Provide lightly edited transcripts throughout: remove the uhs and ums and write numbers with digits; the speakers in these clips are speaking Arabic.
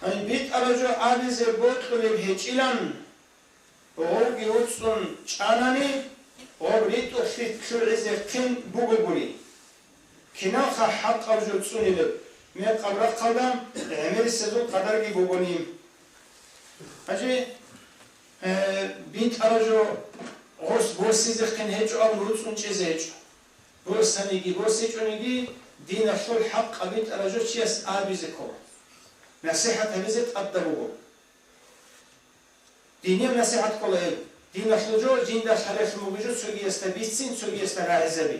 أي بيت أرجو عابز بوتل بهجيلان أوغي وصون شاناني أوغريت أخيط شرعز كن بوغبولي كنا حق أرجو تصوني لب من قبر قدم عمل السزون قدر بوغونيم أجي بيت أرجو غرس بوسيز كن هجو أو نوصون چيز هجو بوسانيجي بوسيجونيجي دين الشول حق بيت أرجو چيس عابز كو نصيحة همزت أدبوه ديني نصيحة كله دين الشلجو دين داش حرف موجود سوي استبيسين سوي استراعزبي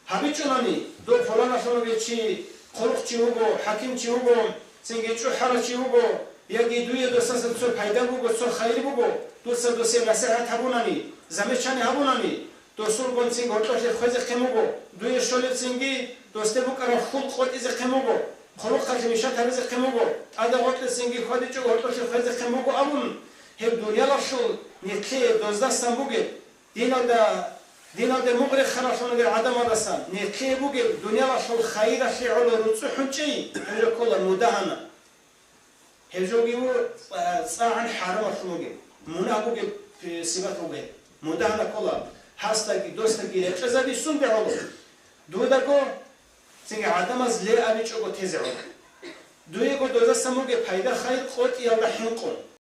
همي چونامي دو فلان شلون بيچي خلق چي هوغو حكيم چي هوغو سنگي چو حر چي هوغو يگي دوي دوسا سو پايدا هوغو سو خير هوغو دوسا دوسي نصيحة هبونامي زمچاني هبونامي دوسول گون سنگ هوتوش خوز خموغو دوي شول سنگي دوسته بو كار خلق خود از خموغو خلق خشمشات هرز خموغو ادا هوت سنگي خودي چو هوتوش خوز خموغو امون هب دنیا لاشول نیکی دوزده سنبوگه دینا ده مغرق خراشون در عدم آدستان نیکی بوگه دنیا لاشول خیر شعول روچو حنچهی هجو کلا مدهنه هجو گیو صاعن حرم شلوگه مونه بوگه سیبت بوگه مدهنه کلا هستگی دوستگی اقتزادی سون بعلو دو دکو سنگ عدم از لی آبی چوگو تیزه علو دوی گو دوزده سنبوگه پیدا خیر خود یا بحین کن